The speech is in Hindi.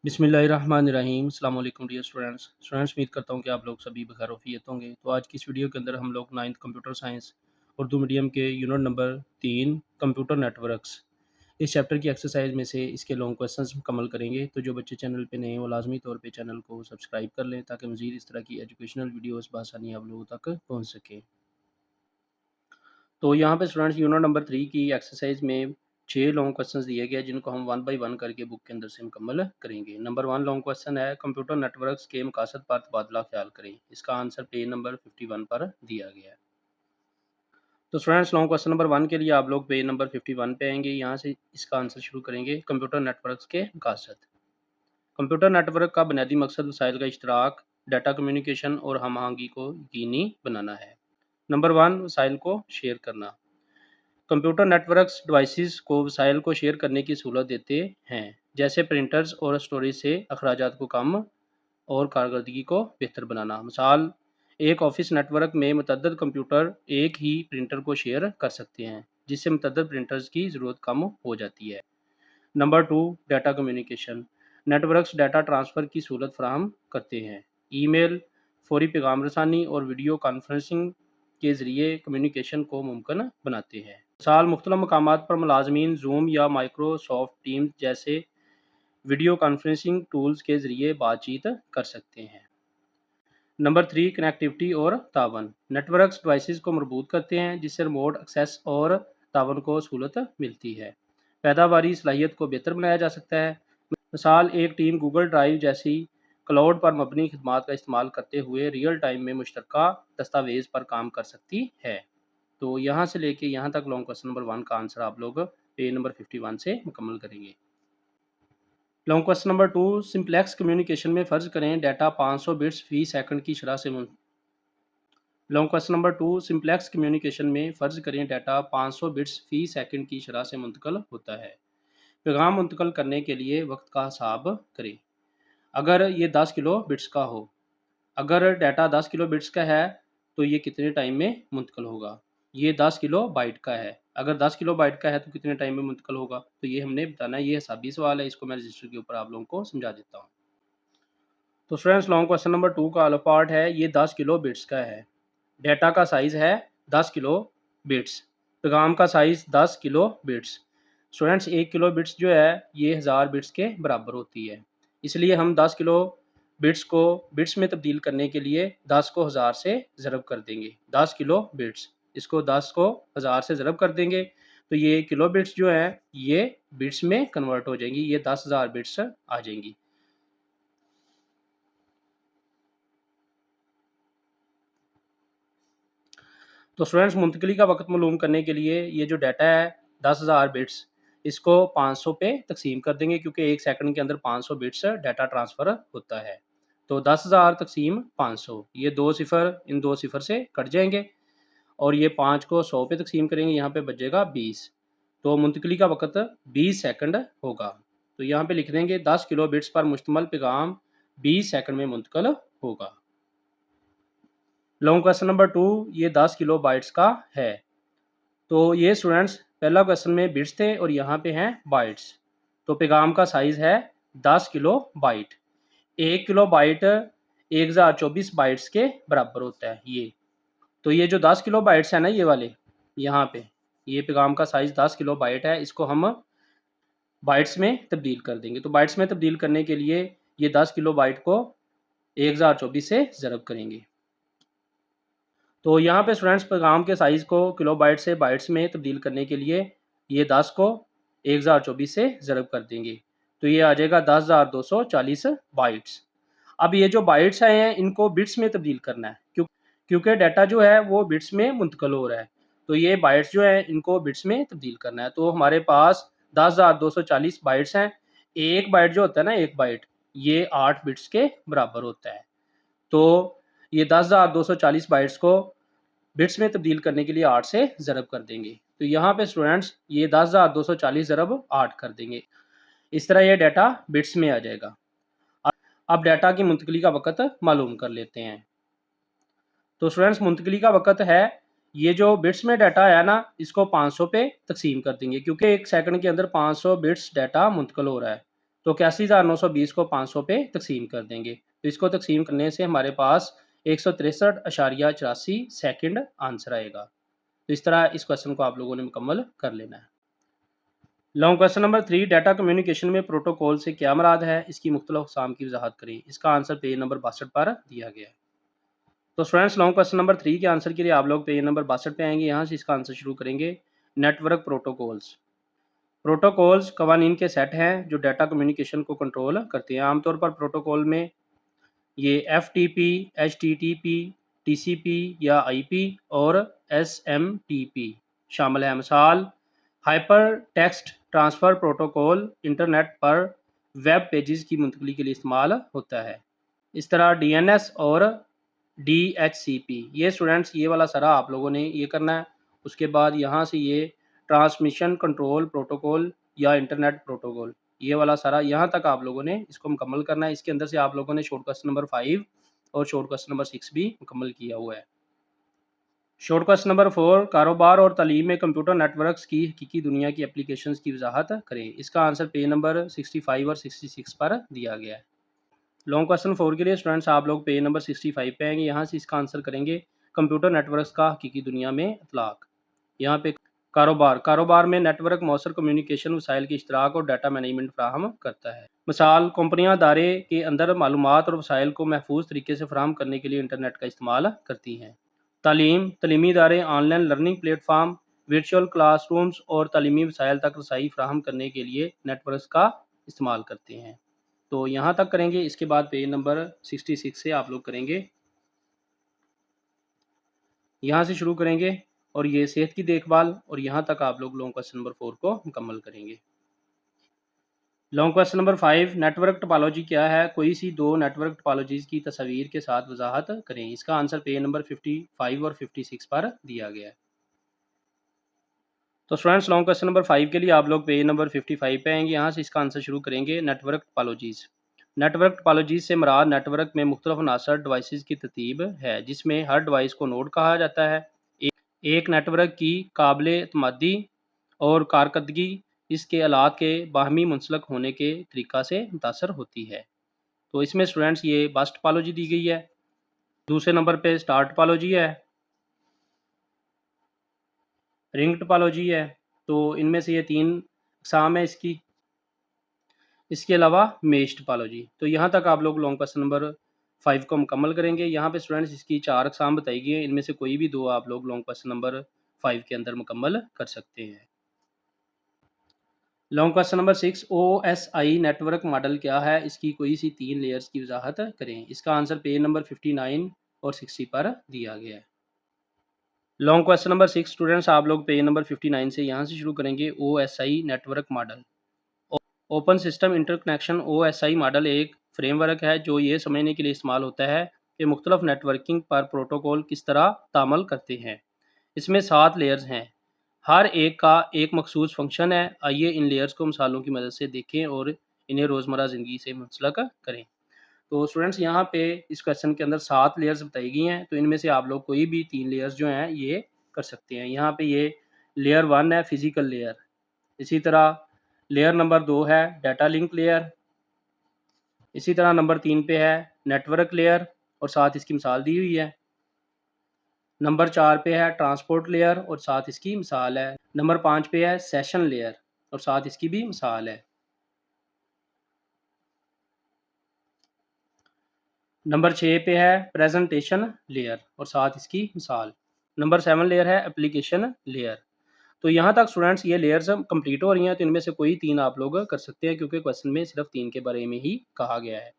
बिस्मिल्लाहिर्रहमानिर्रहीम। अस्सलाम वालेकुम डियर स्टूडेंट्स उम्मीद करता हूँ कि आप लोग सभी बखैर होंगे। तो आज की इस वीडियो के अंदर हम लोग 9th computer science Urdu medium के यूनिट नंबर 3 कंप्यूटर नेटवर्क्स इस चैप्टर की एक्सरसाइज में से इसके लॉन्ग क्वेश्चंस मुकम्मल करेंगे। तो जो बच्चे चैनल पे नए हैं वो लाजमी तौर पे चैनल को सब्सक्राइब कर लें ताकि मज़ीद इस तरह की एजुकेशनल वीडियोस बआसानी आप लोगों तक पहुँच सके। तो यहाँ पे स्टूडेंट्स यूनिट नंबर 3 की एक्सरसाइज में 6 लॉन्ग क्वेश्चंस दिए गए जिनको हम वन बाय वन करके बुक के अंदर से मुकम्मल करेंगे। नंबर 1 लॉन्ग क्वेश्चन है, कंप्यूटर नेटवर्क्स के मकासद पर तबादला ख्याल करें। इसका आंसर पेज नंबर 51 पर दिया गया है। तो स्टूडेंट्स लॉन्ग क्वेश्चन नंबर 1 के लिए आप लोग पेज नंबर 51 पे आएंगे। यहाँ से इसका आंसर शुरू करेंगे। कंप्यूटर नेटवर्क्स के मकासद। कंप्यूटर नेटवर्क का बुनियादी मकसद वसाइल का इश्तराक, डाटा कम्युनिकेशन और हम आहंगी को यकीनी बनाना है। नंबर 1 वसाइल को शेयर करना। कंप्यूटर नेटवर्क्स डिवाइसेस को वसाइल को शेयर करने की सहूलत देते हैं, जैसे प्रिंटर्स और स्टोरेज से अखराजात को कम और कारकर्दगी को बेहतर बनाना। मिसाल, एक ऑफिस नेटवर्क में मुतअद्दिद कंप्यूटर एक ही प्रिंटर को शेयर कर सकते हैं, जिससे मुतअद्दिद प्रिंटर्स की ज़रूरत कम हो जाती है। Number 2 data communication. Networks data transfer की सहूलत फराहम करते हैं। ईमेल, फौरी पैगाम रसानी और वीडियो कॉन्फ्रेंसिंग के ज़रिए कम्युनिकेशन को मुमकिन बनाते हैं। मिसाल, मुख्तलिफ मकामात पर मुलाजमीन जूम या माइक्रोसॉफ्ट टीम्स जैसे वीडियो कॉन्फ्रेंसिंग टूल्स के ज़रिए बातचीत कर सकते हैं। नंबर 3 कनेक्टिविटी और तावन। नेटवर्क्स डिवाइसेस को मरबूत करते हैं, जिससे रिमोट एक्सेस और तावन को सहूलत मिलती है। पैदावारी सलाहियत को बेहतर बनाया जा सकता है। मिसाल, एक टीम गूगल ड्राइव जैसी क्लाउड पर मबनी खदमात का इस्तेमाल करते हुए रियल टाइम में मुश्तरका दस्तावेज़ पर काम कर सकती है। तो यहाँ से लेके यहाँ तक लॉन्ग क्वेश्चन नंबर 1 का आंसर आप लोग पेज नंबर 51 से मुकम्मल करेंगे। Long question number 2 simplex communication में फ़र्ज़ करें डाटा 500 बिट्स फी सेकंड की शरह से long question number 2 simplex communication में फ़र्ज़ करें डाटा 500 बिट्स फी सेकंड की शरह से मुंतकिल होता है। पैगाम मुंतकिल करने के लिए वक्त का हिसाब करें। अगर ये 10 किलो बिट्स का हो, अगर डाटा 10 किलो बिट्स का है तो ये कितने टाइम में मुंतकिल होगा। ये 10 किलो बाइट का है, अगर 10 किलो बाइट का है तो कितने टाइम में मुंतकिल होगा, तो ये हमने बताना है। ये हिसाबी सवाल है, इसको मैं रजिस्टर के ऊपर आप लोगों को समझा देता हूँ। तो स्टूडेंट्स लॉन्ग क्वेश्चन नंबर 2 का अगला पार्ट है, ये 10 किलो बिट्स का है। डाटा का साइज़ है 10 किलो बिट्स, पैगाम का size 10 kilo bits. Students 1 kilo bits जो है ये 1000 बिट्स के बराबर होती है, इसलिए हम 10 किलो बिट्स को बिट्स में तब्दील करने के लिए 10 को 1000 से ज़रब कर देंगे। 10 किलो बिट्स, इसको 10 को 1000 से ज़रब कर देंगे तो ये किलो बिट्स जो हैं ये बिट्स में कन्वर्ट हो जाएंगी, ये 10,000 बिट्स आ जाएंगी। तो स्टूडेंट्स मुंतकली का वक्त मालूम करने के लिए ये जो डाटा है 10,000 बिट्स, इसको 500 पे तकसीम कर देंगे, क्योंकि एक सेकंड के अंदर 500 बिट्स डाटा ट्रांसफ़र होता है। तो 10,000 तकसीम 500, ये 2 सिफ़र इन 2 सिफ़र से कट जाएंगे और ये 5 को 100 पे तकसीम करेंगे, यहाँ पे बचेगा 20। तो मुंतकली का वक्त 20 सेकंड होगा। तो यहाँ पे लिख देंगे 10 किलो बिट्स पर मुश्तमल पैगाम 20 सेकंड में मुंतकिल होगा। लॉन्ग क्वेश्चन नंबर 2 ये 10 किलो बाइट्स का है। तो ये स्टूडेंट्स पहला क्वेश्चन में बिट्स थे और यहाँ पे हैं बाइट्स। तो पैगाम का साइज़ है 10 kilo byte. 1 kilo byte 1024 bytes के बराबर होता है ये। तो ये जो 10 किलो बाइट्स है ना ये वाले, यहाँ पे ये पैगाम का साइज़ 10 किलो बाइट है, इसको हम बाइट्स में तब्दील कर देंगे। तो बाइट्स में तब्दील करने के लिए ये 10 किलो बाइट को 1024 से ज़रब करेंगे। तो यहाँ पे स्टूडेंट्स पैगाम के साइज़ को किलोबाइट से बाइट्स में तब्दील करने के लिए ये 10 को 1024 से ज़रब कर देंगे, तो ये आ जाएगा 10,240 बाइट्स। अब ये जो बाइट्स आए हैं इनको बिट्स में तब्दील करना है, क्योंकि डाटा जो है वो बिट्स में मुंतकिल हो रहा है। तो ये बाइट्स जो है इनको बिट्स में तब्दील करना है। तो हमारे पास 10,240 बाइट्स हैं। एक बाइट जो होता है ना, एक बाइट ये 8 बिट्स के बराबर होता है। तो ये 10,240 बाइट्स को बिट्स में तब्दील करने के लिए 8 से ज़रब कर देंगे। तो यहाँ पे स्टूडेंट्स ये 10,240 ज़रब 8 कर देंगे, इस तरह ये डाटा बिट्स में आ जाएगा। अब डाटा की मुंतकली का वक़्त मालूम कर लेते हैं। तो स्टूडेंट्स मुंतकली का वक़्त है, ये जो बिट्स में डाटा आया ना इसको 500 पे तकसीम कर देंगे, क्योंकि एक सेकंड के अंदर 500 बिट्स डाटा मुंतकिल हो रहा है। तो 81,920 को 500 पे तकसीम कर देंगे। तो इसको तकसीम करने से हमारे पास 163.84 सेकंड आंसर आएगा। तो इस तरह इस क्वेश्चन को आप लोगों ने मुकम्मल कर लेना है। Long question number 3, data communication में प्रोटोकॉल से क्या मुराद है, इसकी मुख्तलिफ अक़साम की वजाहत करें। इसका आंसर पेज नंबर 62 पर दिया गया है। तो स्टूडेंट्स, लॉन्ग क्वेश्चन नंबर 3 के आंसर के लिए आप लोग पेज नंबर 62 पे आएंगे। यहाँ से इसका आंसर शुरू करेंगे। Network protocols. प्रोटोकॉल्स कवानीन के सेट हैं जो डाटा कम्युनिकेशन को कंट्रोल करते हैं। आमतौर पर प्रोटोकॉल में ये FTP, HTTP, TCP या IP और SMTP शामिल है। मिसाल, hyper text transfer protocol internet पर वेब पेजेस की मुंतकली के लिए इस्तेमाल होता है। इस तरह DNS और DHCP, ये स्टूडेंट्स ये वाला सारा आप लोगों ने ये करना है। उसके बाद यहाँ से ये ट्रांसमिशन कंट्रोल प्रोटोकॉल या इंटरनेट प्रोटोकॉल, ये वाला सारा यहाँ तक आप लोगों ने इसको मुकम्मल करना है। इसके अंदर से आप लोगों ने शॉर्ट क्वेश्चन नंबर 5 और शॉर्ट क्वेश्चन नंबर 6 भी मुकम्मल किया हुआ है। शॉर्ट क्वेश्चन नंबर 4, कारोबार और तालीम में कंप्यूटर नेटवर्क्स की हकीकी दुनिया की एप्लीकेशंस की वजाहत करें। इसका आंसर पेज नंबर 65 और 66 पर दिया गया है। लॉन्ग क्वेश्चन 4 के लिए स्टूडेंट्स आप लोग पेज नंबर 65 पे आएंगे। यहाँ से इसका आंसर करेंगे कंप्यूटर नेटवर्क्स का हकीकी दुनिया में इतलाक। यहाँ पे कारोबार में नेटवर्क मौसर कम्युनिकेशन वसाइल के इश्तराक और डाटा मैनेजमेंट फराहम करता है। मिसाल, कंपनियां दायरे के अंदर मालूमात और वसाइल को महफूज तरीके से फराहम करने के लिए इंटरनेट का इस्तेमाल करती हैं। तालीमी इदारे online learning platform, virtual classrooms और तालीमी वसाइल तक रसाई फराहम करने के लिए नेटवर्क्स का इस्तेमाल करते हैं। तो यहाँ तक करेंगे। इसके बाद पेज नंबर 66 से आप लोग करेंगे। यहाँ से शुरू करेंगे और ये सेहत की देखभाल, और यहाँ तक आप लोग लॉन्ग क्वेश्चन नंबर 4 को मुकम्मल करेंगे। Long question number 5, network topology क्या है? कोई सी दो नेटवर्क टोपोलॉजीज़ की तस्वीर के साथ वजाहत करें। इसका आंसर पेज नंबर 55 और 56 पर दिया गया है। तो स्टूडेंट्स, लॉन्ग क्वेश्चन नंबर 5 के लिए आप लोग पेज नंबर 55 पे आएंगे। यहाँ से इसका आंसर शुरू करेंगे। Network topologies. नेटवर्क टोपोलॉजीज़ से मुराद नेटवर्क में मुख्तलिफ अनासर डिवाइसेस की तरतीब है, जिसमें हर डिवाइस को नोड कहा जाता है। एक नेटवर्क की काबिल-एतमादी और कारकर्दगी इसके आलात के बाहमी मुंसलिक होने के तरीक़ा से मुतासर होती है। तो इसमें स्टूडेंट्स ये बस टोपोलॉजी दी गई है। दूसरे नंबर पे स्टार टोपोलॉजी है, रिंग टोपोलॉजी है। तो इनमें से ये 3 अक़साम है इसकी। इसके अलावा मेश टोपोलॉजी। तो यहाँ तक आप लोग लॉन्ग क्वेश्चन नंबर 5 को मुकम्मल करेंगे। यहाँ पे स्टूडेंट्स इसकी 4 अक़साम बताई गई हैं। इनमें से कोई भी 2 आप लोग लॉन्ग क्वेश्चन नंबर 5 के अंदर मुकम्मल कर सकते हैं। Long question number 6, OSI network model क्या है? इसकी कोई सी 3 लेयर्स की वजाहत करें। इसका आंसर पेज नंबर 59 और 60 पर दिया गया है। लॉन्ग क्वेश्चन नंबर 6 स्टूडेंट्स आप लोग पेज नंबर 59 से यहाँ से शुरू करेंगे। OSI network model. Open system interconnection OSI model एक फ्रेमवर्क है जो ये समझने के लिए इस्तेमाल होता है कि मुख्तलिफ नेटवर्किंग पर प्रोटोकॉल किस तरह तामल करते हैं। इसमें 7 लेयर्स हैं, हर एक का एक मखसूस फंक्शन है। आइए इन लेयर्स को मिसालों की मदद से देखें और इन्हें रोज़मर्रा ज़िंदगी से मुंसलिक करें। तो स्टूडेंट्स, यहाँ पे इस क्वेश्चन के अंदर 7 लेयर्स बताई गई हैं। तो इनमें से आप लोग कोई भी 3 लेयर्स जो हैं ये कर सकते हैं। यहाँ पे ये लेयर 1 है, फिज़िकल लेयर। इसी तरह लेयर नंबर 2 है डाटा लिंक लेयर। इसी तरह नंबर 3 पे है नेटवर्क लेयर और साथ इसकी मिसाल दी हुई है। नंबर 4 पे है ट्रांसपोर्ट लेयर और साथ इसकी मिसाल है। नंबर 5 पे है सेशन लेयर और साथ इसकी भी मिसाल है। नंबर 6 पे है प्रेजेंटेशन लेयर और साथ इसकी मिसाल। नंबर 7 लेयर है एप्लीकेशन लेयर। तो यहाँ तक स्टूडेंट्स ये लेयर्स कंप्लीट हो रही हैं। तो इनमें से कोई 3 आप लोग कर सकते हैं क्योंकि क्वेश्चन में सिर्फ 3 के बारे में ही कहा गया है।